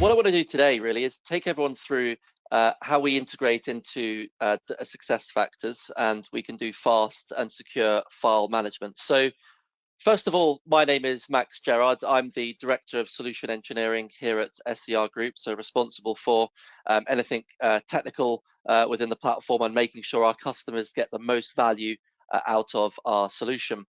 what I want to do today really is take everyone through how we integrate into SuccessFactors, and we can do fast and secure file management. So first of all, my name is Max Gerrard. I'm the Director of Solution Engineering here at SER Group, so responsible for anything technical within the platform and making sure our customers get the most value out of our solution.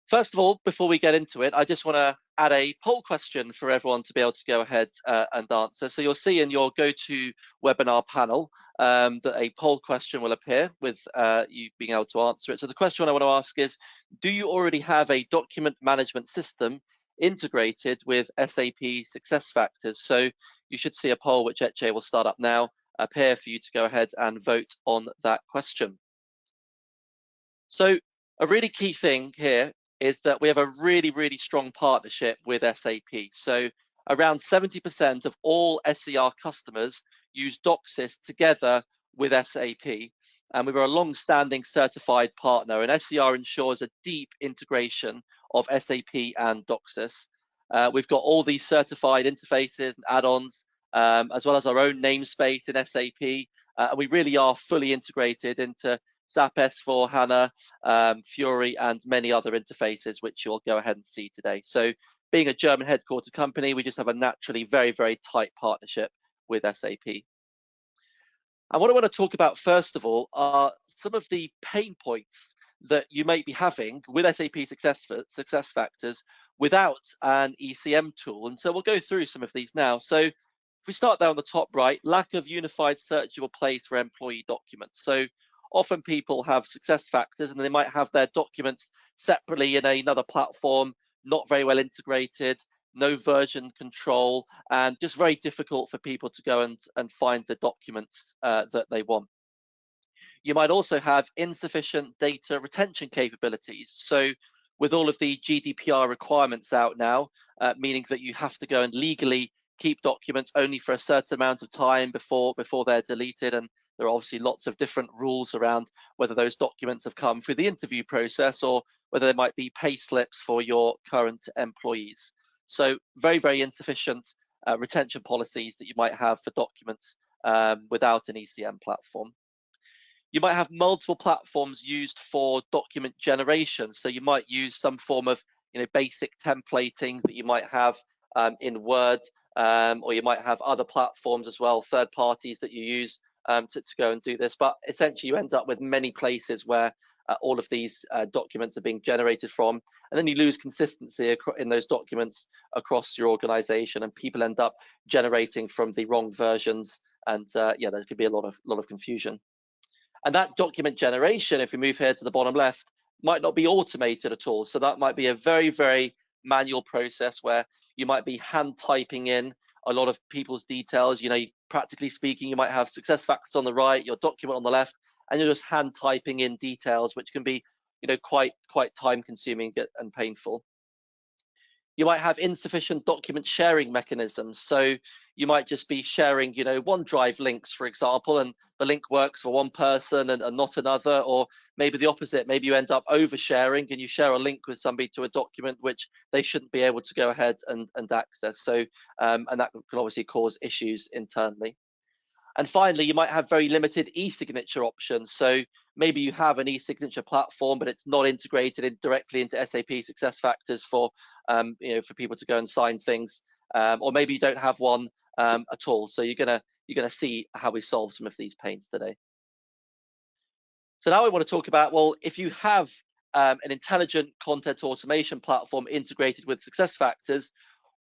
First of all, before we get into it, I just want to add a poll question for everyone to be able to go ahead and answer. So you'll see in your GoToWebinar panel that a poll question will appear with you being able to answer it. So the question I want to ask is, do you already have a document management system integrated with SAP SuccessFactors? So you should see a poll, which Etche will start up now, appear for you to go ahead and vote on that question. So a really key thing here is that we have a really strong partnership with SAP. So around 70% of all SER customers use Doxis together with SAP, and we were a long-standing certified partner, and SER ensures a deep integration of SAP and Doxis. We've got all these certified interfaces and add-ons, as well as our own namespace in SAP, and we really are fully integrated into SAP S4HANA, Fiori, and many other interfaces, which you'll go ahead and see today. So being a German headquartered company, we just have a naturally very tight partnership with SAP. And what I want to talk about first of all are some of the pain points that you may be having with SAP SuccessFactors without an ECM tool. And so we'll go through some of these now. So if we start there on the top right, lack of unified searchable place for employee documents. So often people have SuccessFactors and they might have their documents separately in another platform, not very well integrated, no version control, and just very difficult for people to go and find the documents that they want. You might also have insufficient data retention capabilities. So with all of the GDPR requirements out now, meaning that you have to go and legally keep documents only for a certain amount of time before they're deleted, and there are obviously lots of different rules around whether those documents have come through the interview process or whether there might be pay slips for your current employees. So very insufficient retention policies that you might have for documents without an ECM platform. You might have multiple platforms used for document generation. So you might use some form of basic templating that you might have in Word, or you might have other platforms as well, third parties that you use to go and do this. But essentially you end up with many places where all of these documents are being generated from, and then you lose consistency in those documents across your organization, and people end up generating from the wrong versions, and yeah, there could be a lot of confusion. And that document generation, if we move here to the bottom left, might not be automated at all. So that might be a very manual process where you might be hand typing in a lot of people's details. Practically speaking, you might have SuccessFactors on the right, your document on the left, and you're just hand typing in details, which can be quite time consuming and painful. You might have insufficient document sharing mechanisms. So you might just be sharing, OneDrive links, for example, and the link works for one person and not another, or maybe the opposite. Maybe you end up oversharing and you share a link with somebody to a document which they shouldn't be able to go ahead and access. So, and that can obviously cause issues internally. And finally, you might have very limited e-signature options. So maybe you have an e-signature platform, but it's not integrated directly into SAP SuccessFactors for people to go and sign things, or maybe you don't have one at all. So you're gonna see how we solve some of these pains today. So now we want to talk about, well, if you have an intelligent content automation platform integrated with SuccessFactors,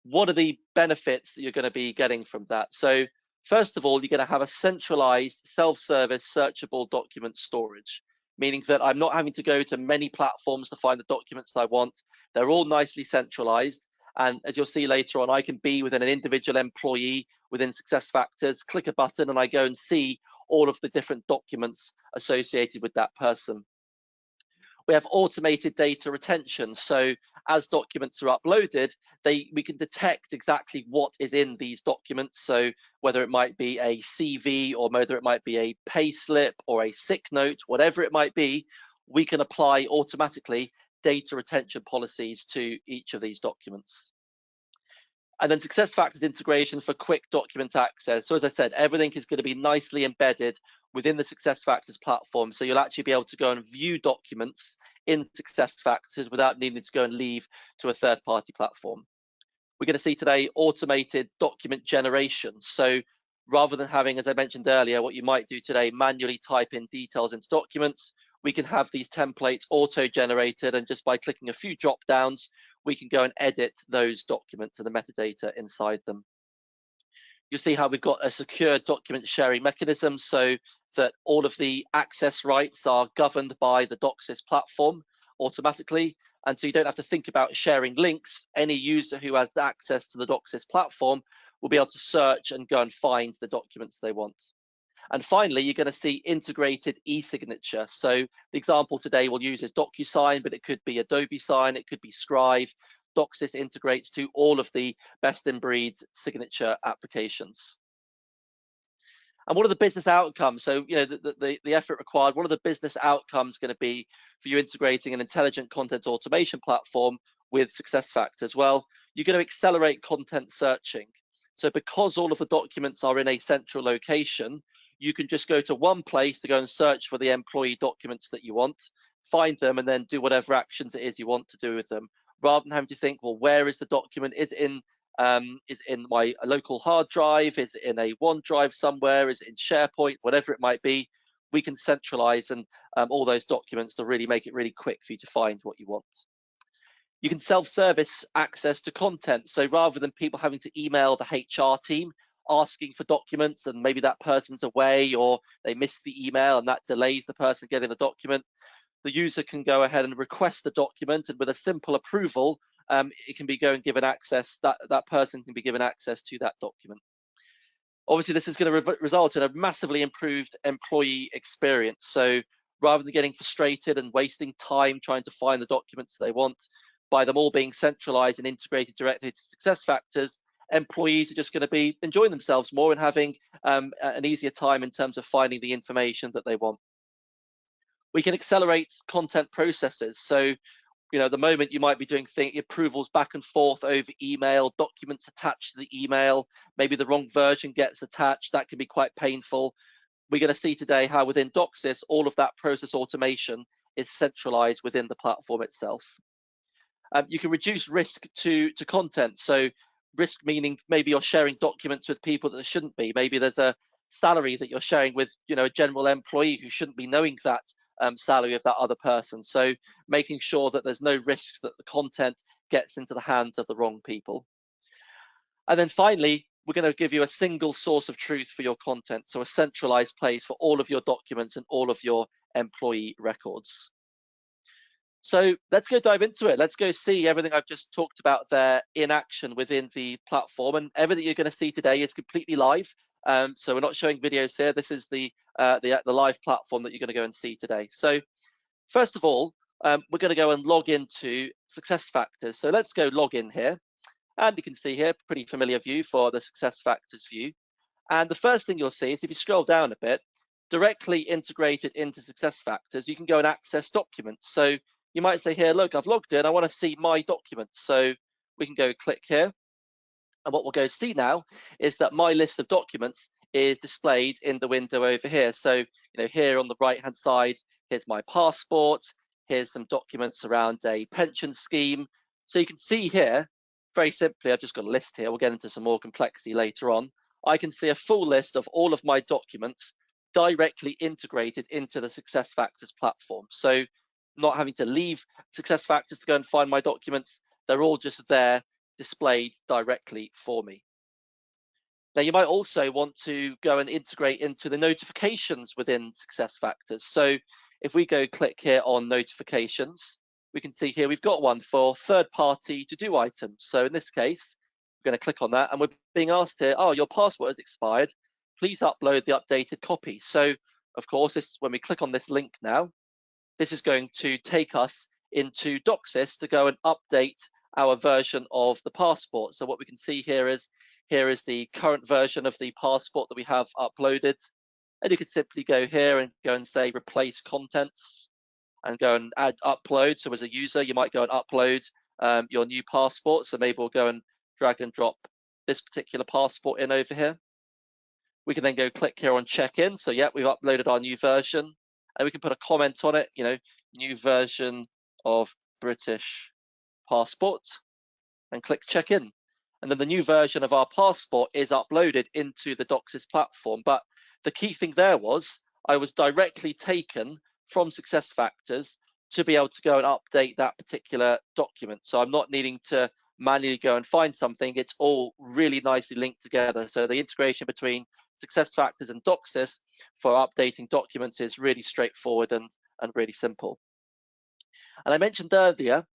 what are the benefits that you're going to be getting from that? So first of all, you're going to have a centralized self-service searchable document storage, meaning that I'm not having to go to many platforms to find the documents I want. They're all nicely centralized. And as you'll see later on, I can be within an individual employee within SuccessFactors, click a button, and I go and see all of the different documents associated with that person. We have automated data retention. So as documents are uploaded, we can detect exactly what is in these documents. So whether it might be a CV or whether it might be a pay slip or a sick note, whatever it might be, we can apply automatically data retention policies to each of these documents. And then SuccessFactors integration for quick document access. So as I said, everything is going to be nicely embedded within the SuccessFactors platform. So you'll actually be able to go and view documents in SuccessFactors without needing to go and leave to a third-party platform. We're going to see today automated document generation. So rather than having, as I mentioned earlier, what you might do today, manually type in details into documents, we can have these templates auto-generated, and just by clicking a few drop downs, we can go and edit those documents and the metadata inside them. You'll see how we've got a secure document sharing mechanism so that all of the access rights are governed by the Doxis platform automatically. And so you don't have to think about sharing links. Any user who has access to the Doxis platform will be able to search and go and find the documents they want. And finally, you're going to see integrated e-signature. So the example today we'll use is DocuSign, but it could be Adobe Sign, it could be Scribe. Doxis integrates to all of the best-in-breed signature applications. And what are the business outcomes? So, you know, the effort required, what are the business outcomes going to be for you integrating an intelligent content automation platform with SuccessFactors? Well, you're going to accelerate content searching. So because all of the documents are in a central location, you can just go to one place to go and search for the employee documents that you want, find them, and then do whatever actions it is you want to do with them, rather than having to think, well, where is the document? Is it in my local hard drive? Is it in a OneDrive somewhere? Is it in SharePoint? Whatever it might be, we can centralize and all those documents to really make it really quick for you to find what you want. You can self-service access to content. So rather than people having to email the HR team asking for documents, and maybe that person's away or they miss the email and that delays the person getting the document, the user can go ahead and request the document, and with a simple approval, it can be given access, that person can be given access to that document. Obviously, this is going to result in a massively improved employee experience. So rather than getting frustrated and wasting time trying to find the documents they want, by them all being centralized and integrated directly to SuccessFactors, employees are just going to be enjoying themselves more and having an easier time in terms of finding the information that they want. We can accelerate content processes. So, you know, at the moment you might be doing approvals back and forth over email, documents attached to the email, maybe the wrong version gets attached. That can be quite painful. We're going to see today how within Doxis, all of that process automation is centralized within the platform itself. You can reduce risk to content. So risk meaning maybe you're sharing documents with people that shouldn't be. Maybe there's a salary that you're sharing with, you know, a general employee who shouldn't be knowing that salary of that other person. So making sure that there's no risks that the content gets into the hands of the wrong people. And then finally, we're going to give you a single source of truth for your content. So a centralized place for all of your documents and all of your employee records. So let's go dive into it. Let's go see everything I've just talked about there in action within the platform. And everything you're going to see today is completely live. So we're not showing videos here. This is the live platform that you're going to go and see today. So first of all, we're going to go and log into SuccessFactors. So let's go log in here. And you can see here, pretty familiar view for the SuccessFactors view. And the first thing you'll see is if you scroll down a bit, directly integrated into SuccessFactors, you can go and access documents. So you might say here, look, I've logged in, I want to see my documents. So we can go click here. And what we'll go see now is that my list of documents is displayed in the window over here. So, you know, here on the right-hand side, here's my passport. Here's some documents around a pension scheme. So you can see here, very simply, I've just got a list here. We'll get into some more complexity later on. I can see a full list of all of my documents directly integrated into the SuccessFactors platform. So not having to leave SuccessFactors to go and find my documents, they're all just there displayed directly for me. Now you might also want to go and integrate into the notifications within SuccessFactors. So if we go click here on notifications, we can see here we've got one for third-party to-do items. So in this case, we're going to click on that and we're being asked here, oh, your passport has expired. Please upload the updated copy. So of course, this, when we click on this link now, this is going to take us into Doxis to go and update our version of the passport. So what we can see here is the current version of the passport that we have uploaded. And you can simply go here and go and say replace contents and go and add upload. So as a user, you might go and upload your new passport. So maybe we'll go and drag and drop this particular passport in over here. We can then go click here on check-in. So yeah, we've uploaded our new version, and we can put a comment on it, new version of British passport, and click check-in. And then the new version of our passport is uploaded into the Doxis platform. But the key thing there was I was directly taken from SuccessFactors to be able to go and update that particular document. So I'm not needing to manually go and find something. It's all really nicely linked together. So the integration between SuccessFactors and Doxis for updating documents is really straightforward and really simple. And I mentioned earlier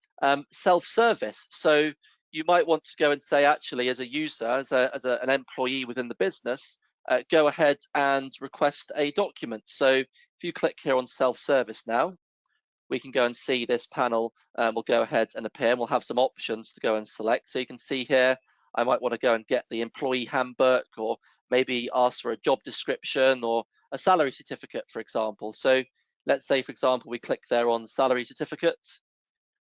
self-service. So you might want to go and say, actually, as a user, as an employee within the business, go ahead and request a document. So if you click here on self-service now, we can go and see this panel will go ahead and appear, and we'll have some options to go and select. So you can see here, I might want to go and get the employee handbook, or maybe ask for a job description or a salary certificate, for example. So let's say, for example, we click there on salary certificate.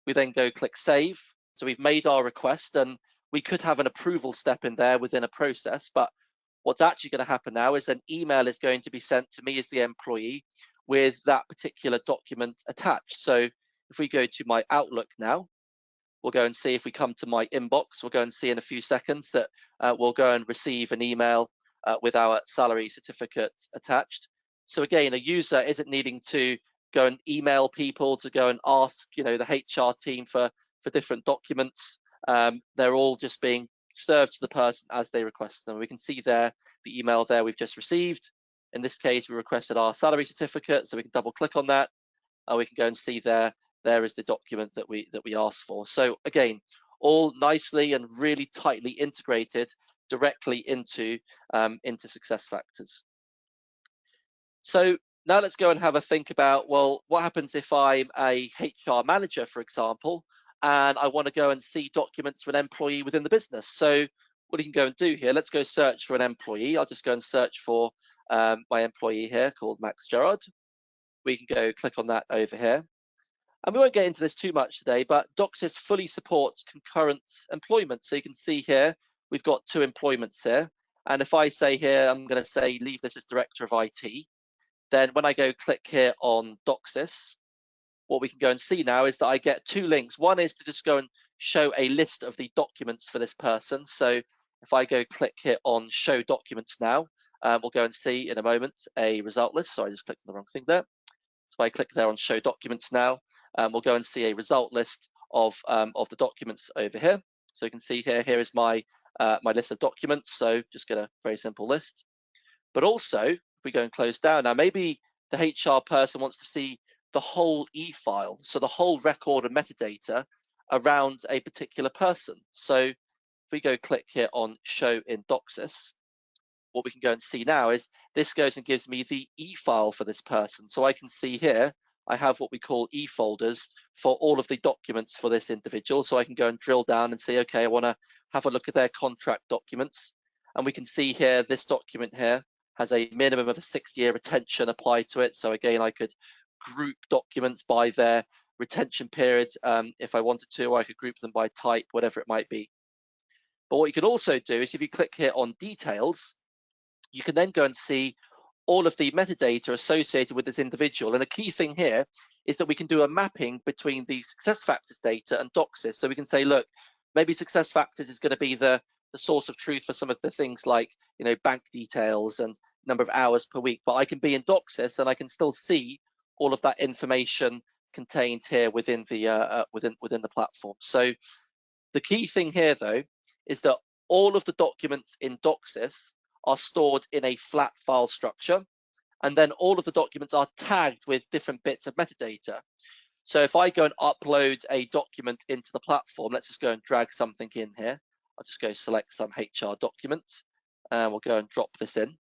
We then go click save. So we've made our request, and we could have an approval step in there within a process. But what's actually going to happen now is an email is going to be sent to me as the employee with that particular document attached. So if we go to my Outlook now, we'll go and see, if we come to my inbox, we'll go and see in a few seconds that we'll go and receive an email with our salary certificate attached. So again, a user isn't needing to go and email people to go and ask, the HR team for different documents. They're all just being served to the person as they request them. We can see there the email there we've just received. In this case, we requested our salary certificate, so we can double click on that, and we can go and see there is the document that we asked for. So again, all nicely and really tightly integrated directly into SuccessFactors. So now let's go and have a think about, well, what happens if I'm a HR manager, for example, and I want to go and see documents for an employee within the business? So what you can go and do here, let's go search for an employee. I'll just go and search for my employee here called Max Gerrard. We can go click on that over here. And we won't get into this too much today, but Doxis fully supports concurrent employment. So you can see here, we've got 2 employments here. And if I say here, I'm going to say leave this as Director of IT, then when I go click here on Doxis, what we can go and see now is that I get 2 links. One is to just go and show a list of the documents for this person. So if I go click here on show documents now, we'll go and see in a moment a result list. Sorry, I just clicked on the wrong thing there. So if I click there on show documents now, we'll go and see a result list of the documents over here. So you can see here is my my list of documents. So just get a very simple list. But also, if we go and close down now, maybe the HR person wants to see the whole e-file, so the whole record of metadata around a particular person. So if we go click here on show in Doxis, what we can go and see now is this goes and gives me the e-file for this person. So I can see here, I have what we call e-folders for all of the documents for this individual. So I can go and drill down and say, okay, I want to have a look at their contract documents. And we can see here, this document here has a minimum of a 6-year retention applied to it. So again, I could group documents by their retention period if I wanted to, or I could group them by type, whatever it might be. But what you can also do is if you click here on details, you can then go and see all of the metadata associated with this individual. And a key thing here is that we can do a mapping between the SuccessFactors data and Doxis. So we can say, look, maybe SuccessFactors is going to be the source of truth for some of the things like, bank details and number of hours per week. But I can be in Doxis and I can still see all of that information contained here within the within the platform. So the key thing here, though, is that all of the documents in Doxis are stored in a flat file structure, and then all of the documents are tagged with different bits of metadata. So if I go and upload a document into the platform, let's just go and drag something in here. I'll just go select some HR document, and we'll go and drop this in.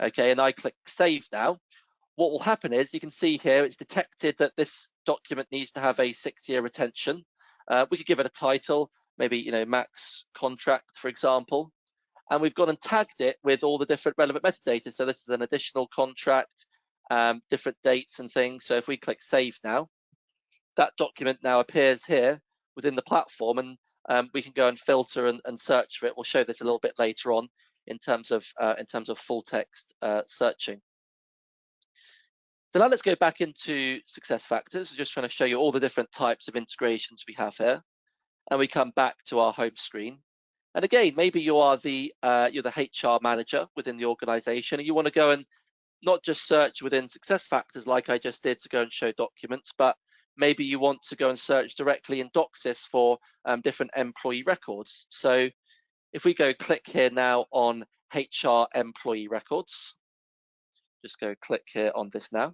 Okay, and I click save now. What will happen is you can see here it's detected that this document needs to have a 6-year retention. We could give it a title, maybe Max contract, for example. And we've gone and tagged it with all the different relevant metadata. So this is an additional contract, different dates and things. So if we click save now, that document now appears here within the platform, and we can go and filter and search for it. We'll show this a little bit later on in terms of full text searching. So now let's go back into SuccessFactors. I'm just trying to show you all the different types of integrations we have here, and we come back to our home screen. And again, maybe you are you're the HR manager within the organization, and you want to go and not just search within SuccessFactors like I just did to go and show documents, but maybe you want to go and search directly in Doxis for different employee records. So if we go click here now on HR employee records, just go click here on this now.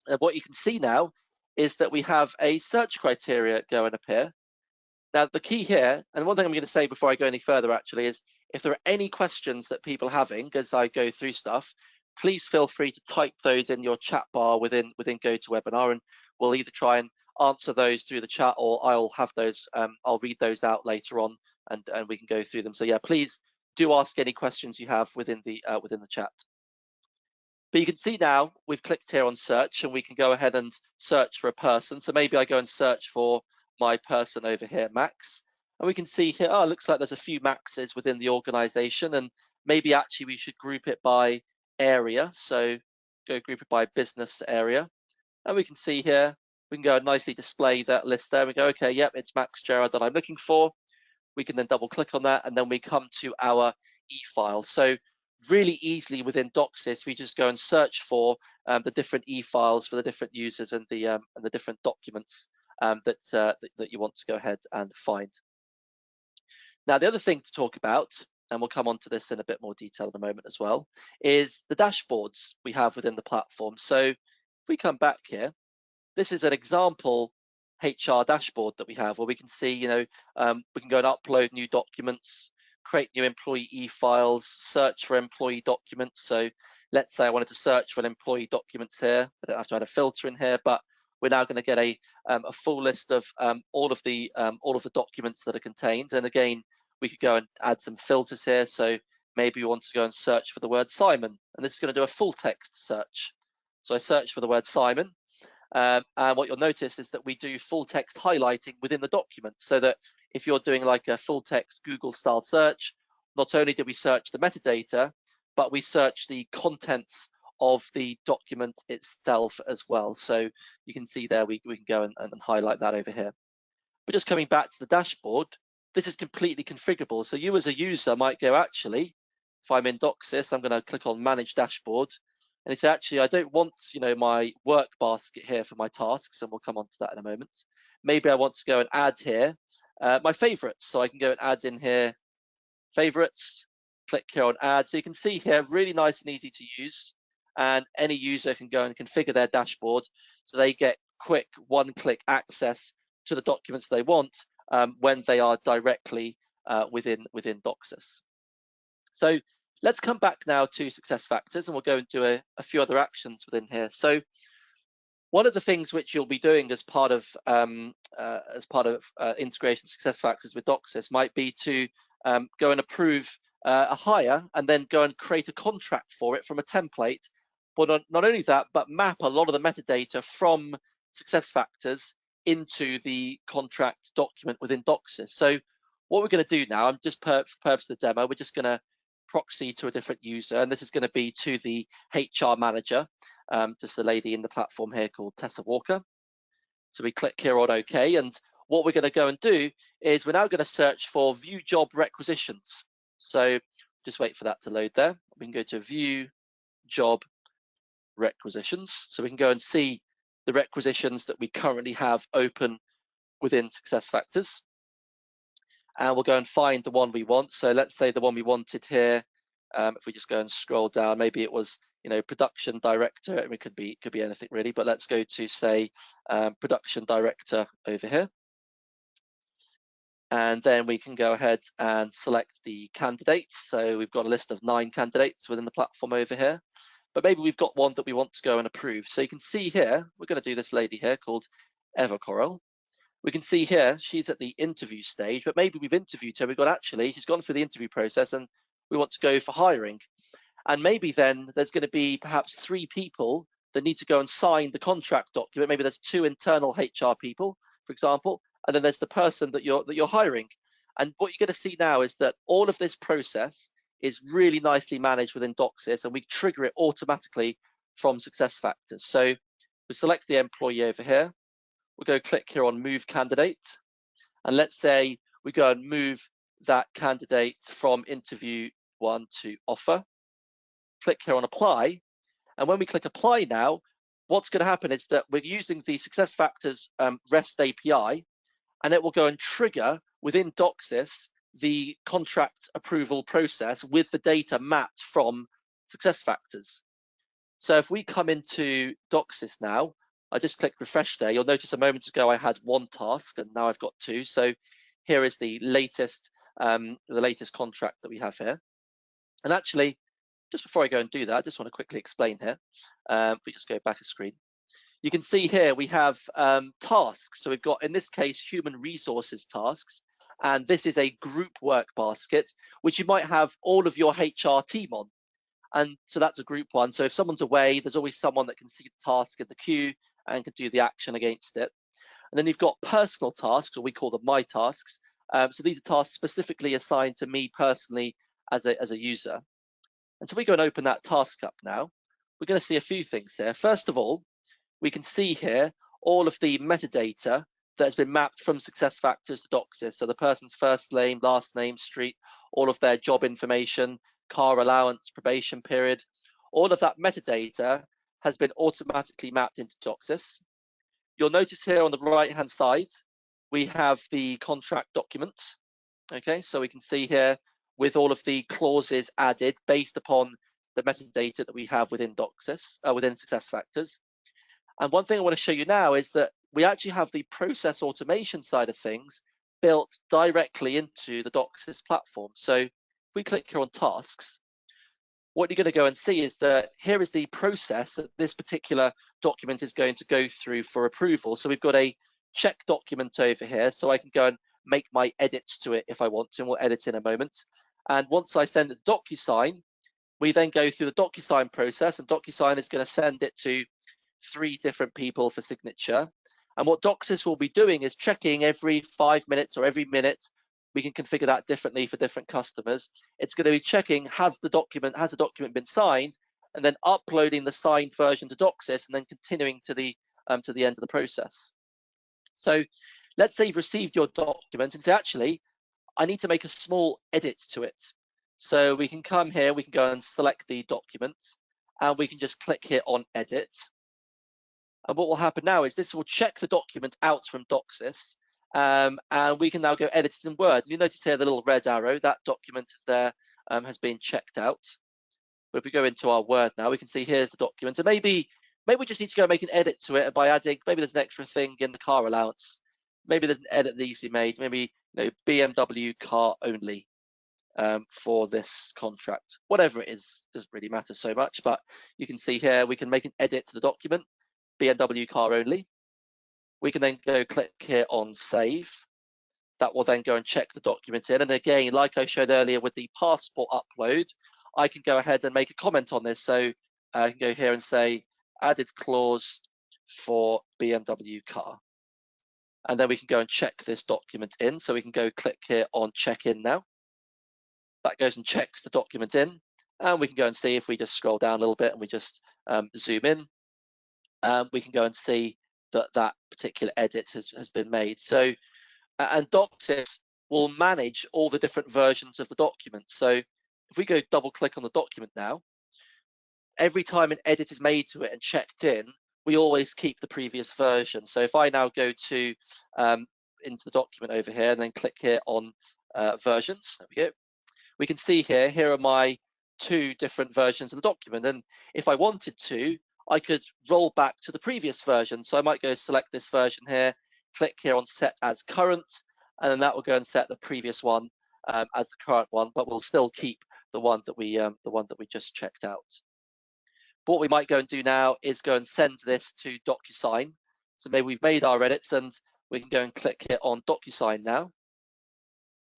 And what you can see now is that we have a search criteria go and appear. Now, the key here, and one thing I'm going to say before I go any further actually, is if there are any questions that people are having as I go through stuff, please feel free to type those in your chat bar within GoToWebinar, and we'll either try and answer those through the chat, or I'll have those, I'll read those out later on, and we can go through them. So yeah, please do ask any questions you have within the chat. But you can see now we've clicked here on search, and we can go ahead and search for a person. So maybe I go and search for my person over here, Max, and we can see here, oh, it looks like there's a few Maxes within the organization, and maybe actually we should group it by area. So go group it by business area, and we can see here, we can go and nicely display that list there. We go, okay, yep, it's Max Gerrard that I'm looking for. We can then double click on that, and then we come to our e-file. So really easily within Doxis, we just go and search for the different e-files for the different users and the different documents that you want to go ahead and find. Now, the other thing to talk about, and we'll come on to this in a bit more detail in a moment as well, is the dashboards we have within the platform. So if we come back here, this is an example HR dashboard that we have, where we can see, we can go and upload new documents, create new employee e-files, search for employee documents. So let's say I wanted to search for an employee documents here. I don't have to add a filter in here, but we're now going to get a full list of all of the documents that are contained. And again, we could go and add some filters here. So maybe we want to go and search for the word Simon, and this is going to do a full text search. So I search for the word Simon, and what you'll notice is that we do full text highlighting within the document, so that if you're doing like a full text Google style search, not only do we search the metadata, but we search the contents of the document itself as well. So you can see there, we can go and highlight that over here. But just coming back to the dashboard, this is completely configurable. So you as a user might go, actually, if I'm in Doxis, I'm going to click on Manage Dashboard, and it's actually, I don't want my work basket here for my tasks, and we'll come on to that in a moment. Maybe I want to go and add here my favorites. So I can go and add in here favorites, click here on add. So you can see here, really nice and easy to use, and any user can go and configure their dashboard so they get quick one-click access to the documents they want when they are directly within Doxis. So let's come back now to SuccessFactors, and we'll go and do a few other actions within here. So one of the things which you'll be doing as part of integration SuccessFactors with Doxis might be to go and approve a hire, and then go and create a contract for it from a template. But not only that, but map a lot of the metadata from SuccessFactors into the contract document within Doxis. So what we're going to do now, I'm just for purpose of the demo, we're just going to proxy to a different user, and this is going to be to the HR manager, just a lady in the platform here called Tessa Walker. So we click here on OK, and what we're going to go and do is we're now going to search for view job requisitions. So just wait for that to load there. We can go to view job requisitions, so we can go and see the requisitions that we currently have open within SuccessFactors, and we'll go and find the one we want. So let's say the one we wanted here, if we just go and scroll down, maybe it was production director. It could be anything really, but let's go to say production director over here, and then we can go ahead and select the candidates. So we've got a list of 9 candidates within the platform over here, but maybe we've got one that we want to go and approve. So you can see here, we're going to do this lady here called Eva Corral. We can see here she's at the interview stage, but maybe we've interviewed her. We've got actually, she's gone through the interview process, and we want to go for hiring. And maybe then there's going to be perhaps 3 people that need to go and sign the contract document. Maybe there's 2 internal HR people, for example, and then there's the person that you're hiring. And what you're going to see now is that all of this process is really nicely managed within Doxis, and we trigger it automatically from SuccessFactors. So we select the employee over here. We'll go click here on Move Candidate, and let's say we go and move that candidate from interview 1 to offer. Click here on Apply, and when we click Apply now, what's going to happen is that we're using the SuccessFactors REST API, and it will go and trigger within Doxis the contract approval process with the data mapped from SuccessFactors. So if we come into Doxis now, I just click refresh there. You'll notice a moment ago I had 1 task, and now I've got 2. So here is the latest contract that we have here. And actually, just before I go and do that, I just want to quickly explain here. If we just go back a screen, you can see here we have tasks. So we've got, in this case, human resources tasks, and this is a group work basket, which you might have all of your HR team on. And so that's a group one. So if someone's away, there's always someone that can see the task in the queue and can do the action against it. And then you've got personal tasks, or we call them my tasks. So these are tasks specifically assigned to me personally as a user. And so we go and open that task up now. We're going to see a few things here. First of all, we can see here all of the metadata that has been mapped from SuccessFactors to Doxis. So the person's first name, last name, street, all of their job information, car allowance, probation period, all of that metadata has been automatically mapped into Doxis. You'll notice here on the right-hand side, we have the contract document. Okay, so we can see here with all of the clauses added based upon the metadata that we have within Doxis, within SuccessFactors. And one thing I want to show you now is that we actually have the process automation side of things built directly into the Doxis platform. So if we click here on tasks, what you're going to go and see is that here is the process that this particular document is going to go through for approval. So we've got a check document over here, so I can go and make my edits to it if I want to, and we'll edit in a moment. And once I send it to DocuSign, we then go through the DocuSign process, and DocuSign is going to send it to 3 different people for signature. And what Doxis will be doing is checking every 5 minutes or every minute. We can configure that differently for different customers. It's going to be checking, has the document been signed, and then uploading the signed version to Doxis, and then continuing to the end of the process. So let's say you've received your document and say, actually, I need to make a small edit to it. So we can come here, we can go and select the document, and we can just click here on edit. And what will happen now is this will check the document out from Doxis, and we can now go edit it in Word. You notice here the little red arrow, that document is there, has been checked out. But if we go into our Word now, we can see here's the document. And maybe we just need to go make an edit to it by adding, maybe there's an extra thing in the car allowance. Maybe there's an edit that needs to be made, maybe BMW car only for this contract. Whatever it is, doesn't really matter so much, but you can see here we can make an edit to the document, BMW car only. We can then go click here on save. That will then go and check the document in. And again, like I showed earlier with the passport upload, I can go ahead and make a comment on this. So I can go here and say added clause for BMW car. And then we can go and check this document in. So we can go click here on check in now. That goes and checks the document in. And we can go and see, if we just scroll down a little bit and we just zoom in, we can go and see that that particular edit has been made. So, and Doxis will manage all the different versions of the document. So if we go double click on the document now, every time an edit is made to it and checked in, we always keep the previous version. So if I now go to into the document over here and then click here on versions, there we go. We can see here are my 2 different versions of the document. And if I wanted to, I could roll back to the previous version. So I might go select this version here, click here on set as current, and then that will go and set the previous one as the current one, but we'll still keep the one that we just checked out. But what we might go and do now is go and send this to DocuSign. So maybe we've made our edits and we can go and click here on DocuSign now.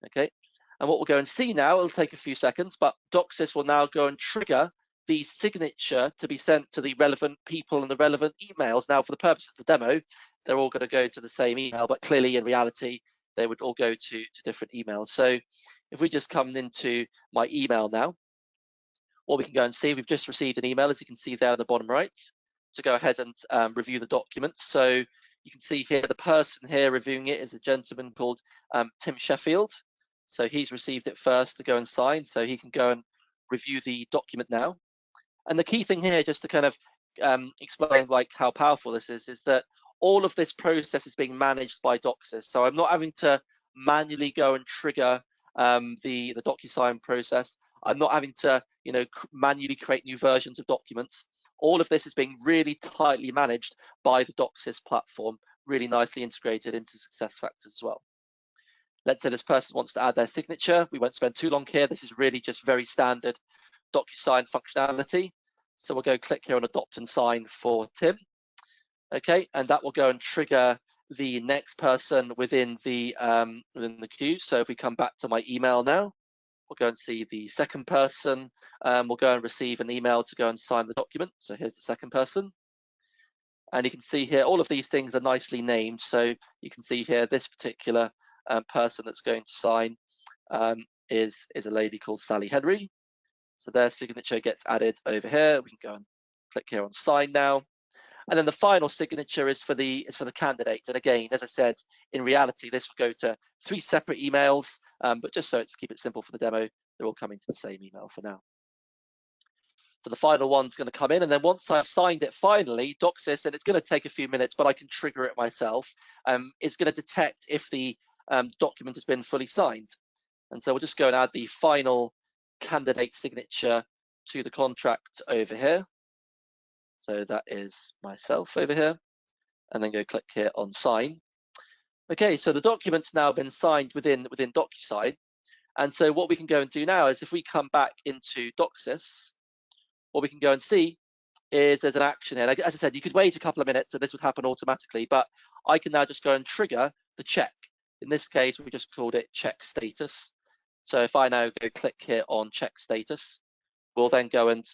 Okay, and what we'll go and see now, it'll take a few seconds, but Doxis will now go and trigger the signature to be sent to the relevant people and the relevant emails. Now, for the purpose of the demo, they're all going to go to the same email, but clearly in reality, they would all go to different emails. So if we just come into my email now, what we can go and see, we've just received an email, as you can see there at the bottom right, to go ahead and review the documents. So you can see here, the person here reviewing it is a gentleman called Tim Sheffield. So he's received it first to go and sign, so he can go and review the document now. And the key thing here, just to kind of explain like how powerful this is that all of this process is being managed by Doxis. So I'm not having to manually go and trigger the DocuSign process. I'm not having to, manually create new versions of documents. All of this is being really tightly managed by the Doxis platform, really nicely integrated into SuccessFactors as well. Let's say this person wants to add their signature. We won't spend too long here. This is really just very standard DocuSign functionality. So we'll go click here on Adopt and Sign for Tim. Okay, and that will go and trigger the next person within the queue. So if we come back to my email now, we'll go and see the second person. We'll go and receive an email to go and sign the document. So here's the second person. And you can see here, all of these things are nicely named. So you can see here, this particular person that's going to sign is a lady called Sally Henry. So their signature gets added over here. We can go and click here on sign now. And then the final signature is for the candidate. And again, as I said, in reality, this will go to 3 separate emails, but just so it's keep it simple for the demo, they're all coming to the same email for now. So the final one's going to come in, and then once I've signed it finally, Doxis, and it's going to take a few minutes, but I can trigger it myself, it's going to detect if the document has been fully signed. And so we'll just go and add the final candidate signature to the contract over here. So that is myself over here, and then go click here on sign. Okay, so the document's now been signed within DocuSign. And so what we can go and do now is if we come back into Doxis, what we can go and see is there's an action here. As I said, you could wait a couple of minutes and this would happen automatically, but I can now just go and trigger the check. In this case, we just called it check status. So if I now go click here on check status, we'll then go and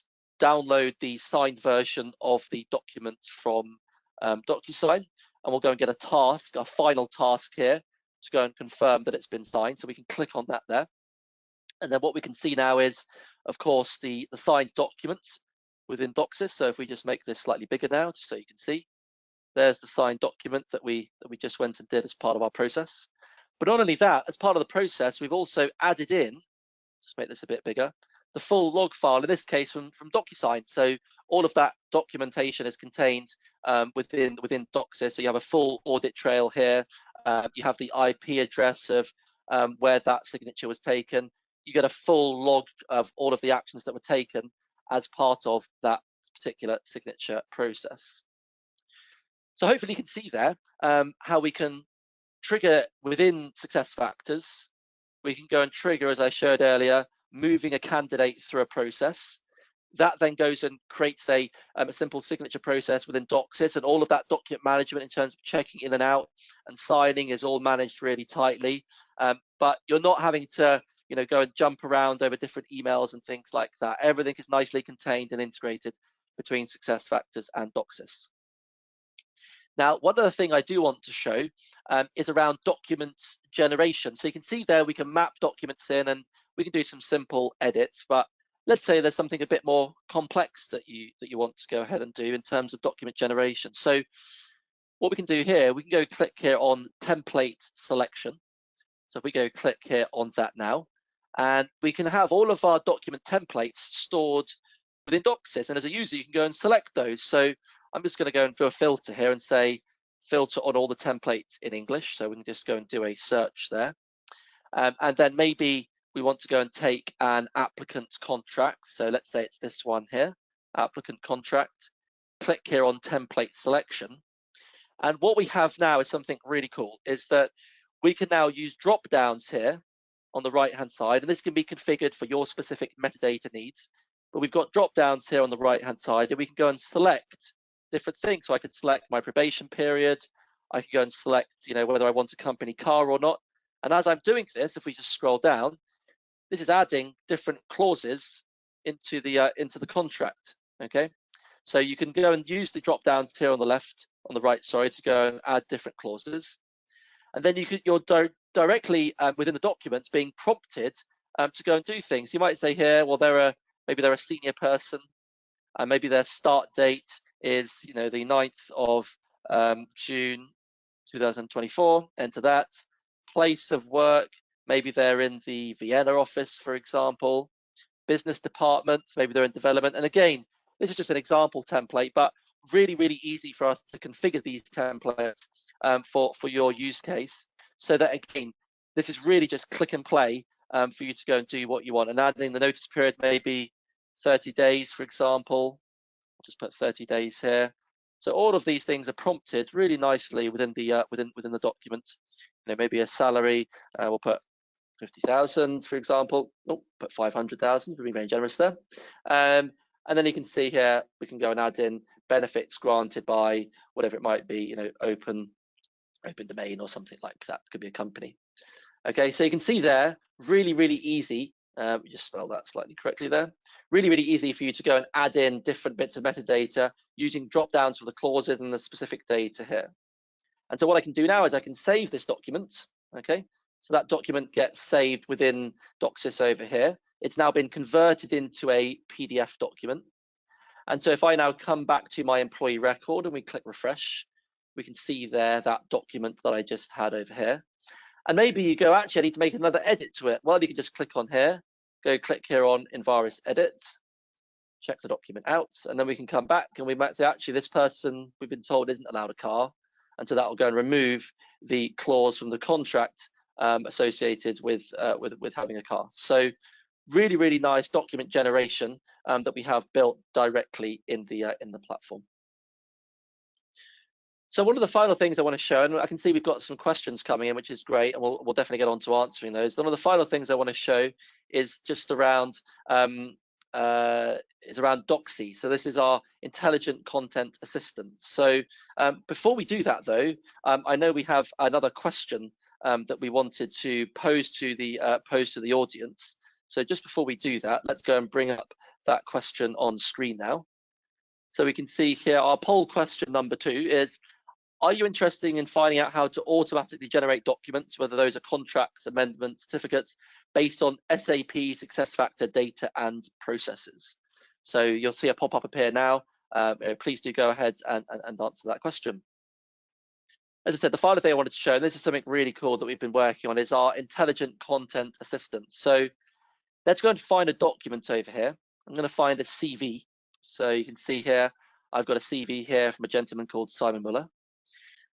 download the signed version of the document from DocuSign, and we'll go and get a task, a final task here to go and confirm that it's been signed. So we can click on that there. And then what we can see now is, of course, the signed document within Doxis. So if we just make this slightly bigger now, just so you can see, there's the signed document that we just went and did as part of our process. But not only that, as part of the process, we've also added in, just make this a bit bigger, the full log file, in this case from DocuSign. So all of that documentation is contained within Doxis. So you have a full audit trail here. You have the IP address of where that signature was taken. You get a full log of all of the actions that were taken as part of that particular signature process. So hopefully you can see there how we can trigger within SuccessFactors. We can go and trigger, as I showed earlier, moving a candidate through a process. That then goes and creates a simple signature process within Doxis, and all of that document management in terms of checking in and out and signing is all managed really tightly. But you're not having to go and jump around over different emails and things like that. Everything is nicely contained and integrated between SuccessFactors and Doxis. Now, one other thing I do want to show is around document generation. So you can see there we can map documents in and we can do some simple edits, but let's say there's something a bit more complex that you want to go ahead and do in terms of document generation. So what we can do here, we can go click here on template selection. So if we go click here on that now, and we can have all of our document templates stored within Doxis. And as a user, you can go and select those. So I'm just going to go and do a filter here and say filter on all the templates in English. So we can just go and do a search there. And then maybe we want to go and take an applicant contract. So let's say it's this one here, applicant contract. Click here on template selection. And what we have now is something really cool, is that we can now use drop downs here on the right hand side, and this can be configured for your specific metadata needs. But we've got drop downs here on the right hand side, and we can go and select different things. So I could select my probation period. I can go and select, whether I want a company car or not. And as I'm doing this, if we just scroll down, this is adding different clauses into the contract. Okay, So you can go and use the drop downs here on the left, on the right, sorry, to go and add different clauses. And then you're directly within the documents being prompted to go and do things. You might say here, well, maybe they're a senior person, and maybe their start date is, the 9th of June 2024. Enter that. Place of work, maybe they're in the Vienna office, for example. Business department, maybe they're in development. And again, this is just an example template, but really, really easy for us to configure these templates for your use case. So that, again, this is really just click and play for you to go and do what you want. And adding the notice period, maybe 30 days, for example. I'll just put 30 days here. So all of these things are prompted really nicely within the within the document. Maybe a salary, we'll put 50,000, for example. Oh, put 500,000. We're being very generous there. And then you can see here we can go and add in benefits granted by whatever it might be, open domain or something like that. Could be a company. Okay, so you can see there, really, really easy. Just spell that slightly correctly there. Really, really easy for you to go and add in different bits of metadata using drop downs for the clauses and the specific data here. And so what I can do now is I can save this document. Okay, so that document gets saved within Doxis over here. It's now been converted into a PDF document. And so if I now come back to my employee record and we click refresh, we can see there that document that I just had over here. And maybe you go, actually, I need to make another edit to it. Well, you can just click on here, go click here on Envaris Edit, check the document out, and then we can come back and we might say, actually, this person we've been told isn't allowed a car. And so that will go and remove the clause from the contract associated with having a car. So really, really nice document generation that we have built directly in the platform. So one of the final things I want to show, and I can see we've got some questions coming in, which is great, and we'll definitely get on to answering those. One of the final things I want to show is just around Doxis. So this is our intelligent content assistant. So before we do that, though, I know we have another question that we wanted to pose to the audience. So just before we do that, let's go and bring up that question on screen now. So we can see here our poll question number 2 is, are you interested in finding out how to automatically generate documents, whether those are contracts, amendments, certificates, based on SAP SuccessFactors data and processes? So you'll see a pop-up appear now. Please do go ahead and answer that question. As I said, the final thing I wanted to show, and this is something really cool that we've been working on, is our intelligent content assistant. So let's go and find a document over here. I'm going to find a CV. So you can see here, I've got a CV here from a gentleman called Simon Muller.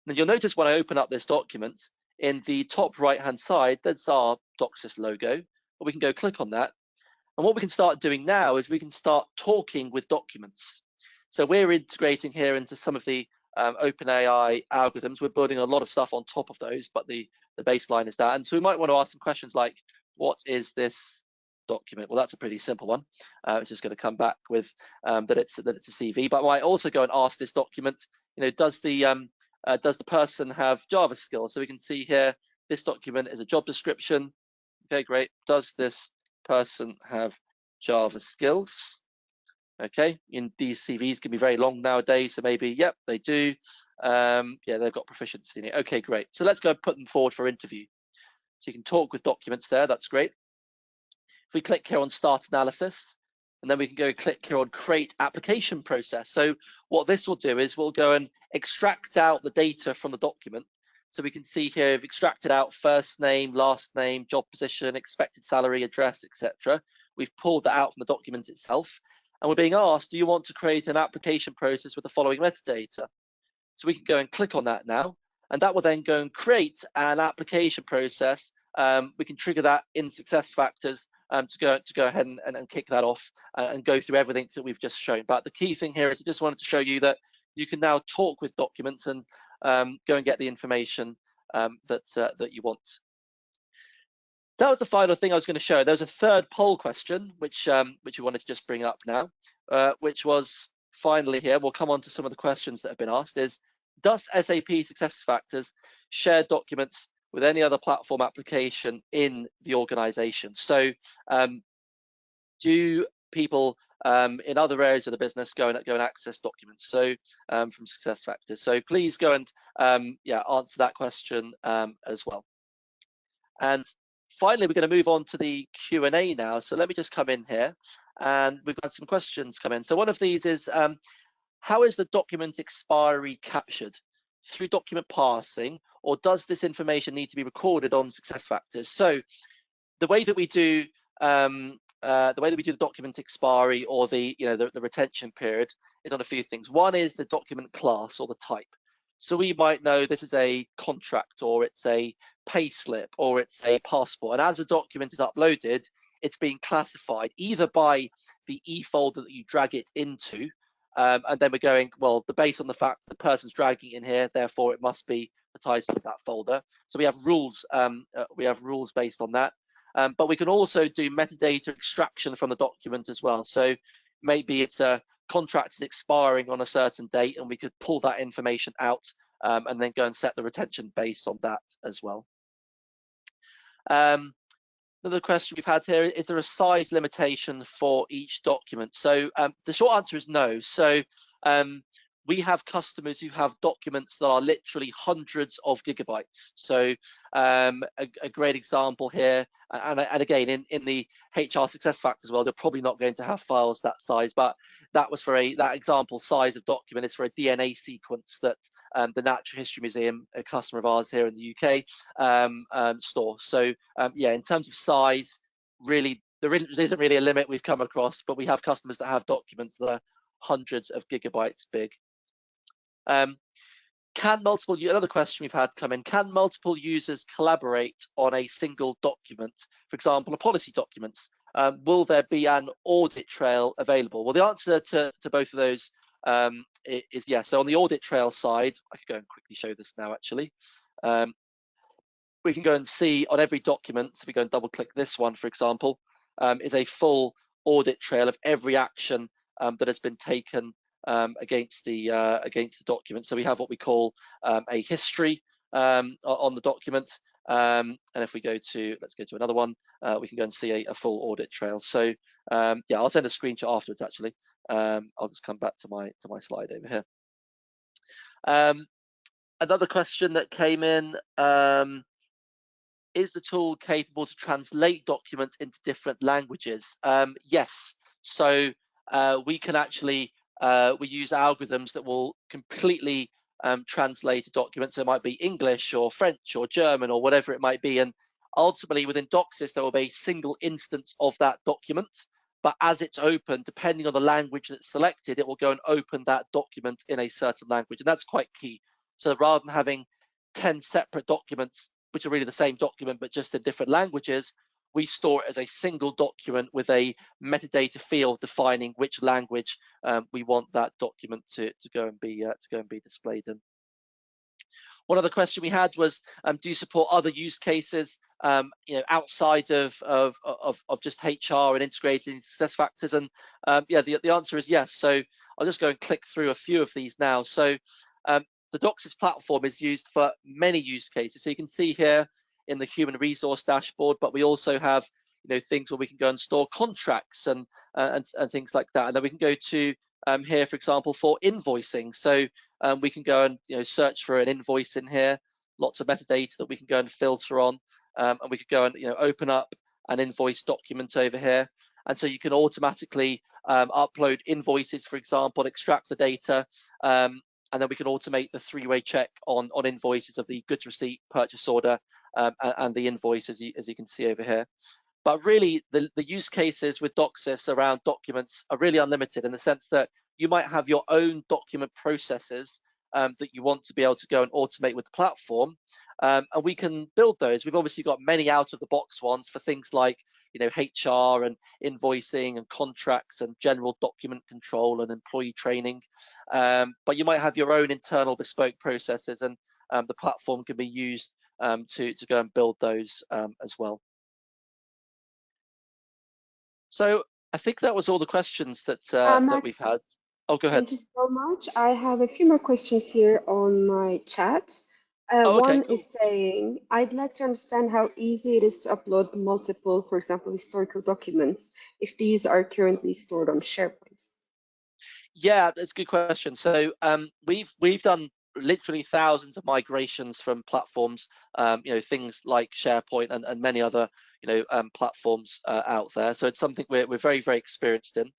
And you'll notice when I open up this document, in the top right-hand side, there's our Doxis logo. But we can go click on that. And what we can start doing now is we can start talking with documents. So we're integrating here into some of the OpenAI algorithms. We're building a lot of stuff on top of those, but the baseline is that. And so we might want to ask some questions like, what is this document? Well, that's a pretty simple one. It's just going to come back with that it's a CV. But I might also go and ask this document, does the person have Java skills? So we can see here, this document is a job description. Okay, great. Does this person have Java skills? Okay, these CVs can be very long nowadays, so maybe, yep, they do. Yeah, they've got proficiency in it. Okay, great. So let's go put them forward for interview. So you can talk with documents there. That's great. If we click here on Start Analysis, and then we can go click here on Create Application Process. So what this will do is we'll go and extract out the data from the document. So we can see here we've extracted out first name, last name, job position, expected salary, address, etc. We've pulled that out from the document itself. And we're being asked, do you want to create an application process with the following metadata? So we can go and click on that now, and that will then go and create an application process. We can trigger that in SuccessFactors to go ahead and kick that off and go through everything that we've just shown. But the key thing here is I just wanted to show you that you can now talk with documents and go and get the information that you want. That was the final thing I was going to show. There was a third poll question, which we wanted to just bring up now, which was finally here. We'll come on to some of the questions that have been asked. Is, does SAP SuccessFactors share documents with any other platform application in the organization? So do people in other areas of the business, go and access documents. So from SuccessFactors. So please go and answer that question as well. And finally, we're going to move on to the Q&A now. So let me just come in here, and we've got some questions come in. So one of these is, how is the document expiry captured? Through document parsing, or does this information need to be recorded on SuccessFactors? So the way that we do the document expiry, or the retention period, is on a few things. One is the document class, or the type. So we might know this is a contract, or it's a pay slip, or it's a passport. And as a document is uploaded, it's being classified either by the e folder that you drag it into, and then we're going, well, based on the fact the person's dragging it in here, therefore it must be the title of that folder. So we have rules. We have rules based on that. But we can also do metadata extraction from the document as well. So maybe it's a contract is expiring on a certain date, and we could pull that information out and then go and set the retention based on that as well. Another question we've had here, is there a size limitation for each document? So the short answer is no. So we have customers who have documents that are literally hundreds of gigabytes. So a great example here, and again, in the HR SuccessFactors world, they're probably not going to have files that size, but that was for that example size of document is for a DNA sequence that the Natural History Museum, a customer of ours here in the UK, store. So yeah, in terms of size, really, there isn't really a limit we've come across, but we have customers that have documents that are hundreds of gigabytes big. Another question we've had come in, can multiple users collaborate on a single document, for example, a policy document? Will there be an audit trail available? Well, the answer to both of those is yes. So on the audit trail side, I could go and quickly show this now, actually. We can go and see on every document, if we go and double click this one, for example, is a full audit trail of every action that has been taken against the document. So we have what we call a history on the document, and if we go to, let's go to another one, we can go and see a full audit trail. So yeah, I'll send a screenshot afterwards. Actually, I'll just come back to my slide over here. Another question that came in. Is the tool capable to translate documents into different languages? Yes. So we can actually we use algorithms that will completely translate a document. So it might be English or French or German or whatever it might be. And ultimately within Doxis, there will be a single instance of that document. But as it's open, depending on the language that's selected, it will go and open that document in a certain language. And that's quite key. So rather than having 10 separate documents, which are really the same document, but just in different languages, we store it as a single document with a metadata field defining which language we want that document to go and be displayed in. One other question we had was, do you support other use cases, outside of just HR and integrating SuccessFactors? And yeah, the answer is yes. So I'll just go and click through a few of these now. So the Doxis platform is used for many use cases. So you can see here in the human resource dashboard, but we also have things where we can go and store contracts and things like that. And then we can go to here, for example, for invoicing. So we can go and search for an invoice in here, lots of metadata that we can go and filter on, and we could go and open up an invoice document over here. And so you can automatically upload invoices, for example, extract the data, and then we can automate the three-way check on invoices of the goods receipt, purchase order, and the invoice, as you can see over here. But really, the use cases with Doxis around documents are really unlimited, in the sense that you might have your own document processes that you want to be able to go and automate with the platform, and we can build those. We've obviously got many out-of-the-box ones for things like HR and invoicing and contracts and general document control and employee training, but you might have your own internal bespoke processes, and the platform can be used to go and build those as well. So I think that was all the questions that that we've had. Oh, go ahead. Thank you so much. I have a few more questions here on my chat. Oh, okay, One cool. is saying, I'd like to understand how easy it is to upload multiple, for example, historical documents if these are currently stored on SharePoint. Yeah, that's a good question. So we've done literally thousands of migrations from platforms, things like SharePoint and many other platforms out there. So it's something we're very, very experienced in.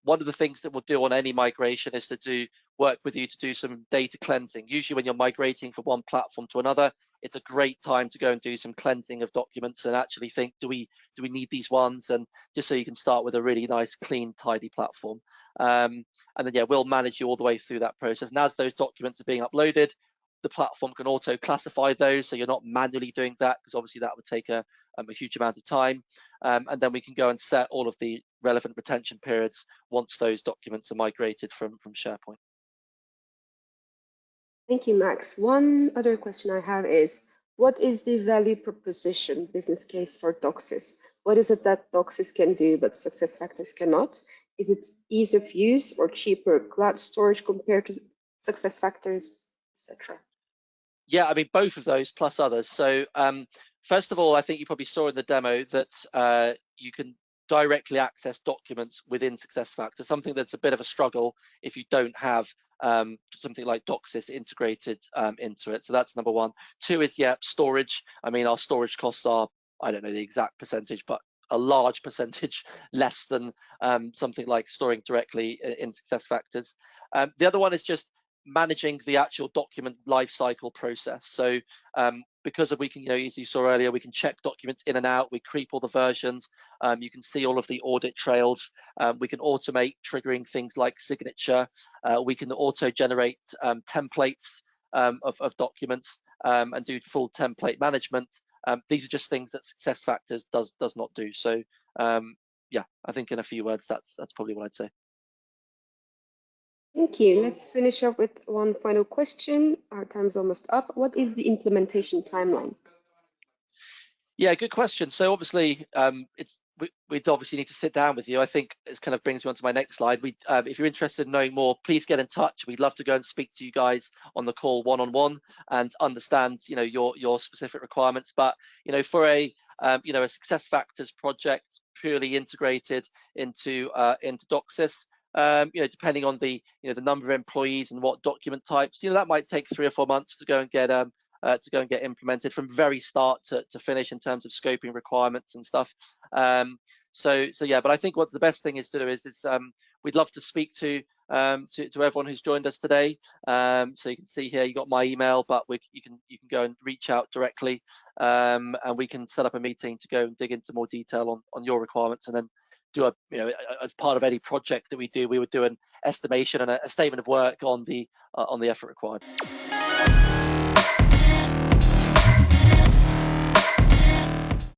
One of the things that we'll do on any migration is to work with you to do some data cleansing. Usually when you're migrating from one platform to another, it's a great time to go and do some cleansing of documents and actually think, do we need these ones? And just so you can start with a really nice, clean, tidy platform. And then, yeah, we'll manage you all the way through that process. And as those documents are being uploaded, the platform can auto classify those. So you're not manually doing that, because obviously that would take a huge amount of time. And then we can go and set all of the relevant retention periods once those documents are migrated from SharePoint. Thank you, Max. One other question I have is, what is the value proposition business case for Doxis? What is it that Doxis can do but SuccessFactors cannot? Is it ease of use or cheaper cloud storage compared to SuccessFactors, etc.? Yeah, I mean, both of those plus others. So first of all, I think you probably saw in the demo that you can directly access documents within SuccessFactors, something that's a bit of a struggle if you don't have something like Doxis integrated into it. So that's number one. Two is, yeah, storage. I mean, our storage costs are, I don't know the exact percentage, but a large percentage less than something like storing directly in SuccessFactors. The other one is just managing the actual document lifecycle process. So because we can, as you saw earlier, we can check documents in and out, we creep all the versions, you can see all of the audit trails, we can automate triggering things like signature, we can auto generate templates of documents and do full template management. These are just things that SuccessFactors does not do. So yeah, I think in a few words, that's probably what I'd say. Thank you. Let's finish up with one final question. Our time's almost up. What is the implementation timeline? Yeah, good question. So obviously, we'd obviously need to sit down with you. I think it kind of brings me on to my next slide. If you're interested in knowing more, please get in touch. We'd love to go and speak to you guys on the call one-on-one and understand, your specific requirements. But for a SuccessFactors project purely integrated into Doxis, depending on the the number of employees and what document types, that might take 3 or 4 months to go and get implemented from very start to finish in terms of scoping requirements and stuff. So yeah, but I think what the best thing is to do is we'd love to speak to everyone who's joined us today. So you can see here you got my email, but you can go and reach out directly, and we can set up a meeting to go and dig into more detail on your requirements, and then do as part of any project that we do, we would do an estimation and a statement of work on the effort required.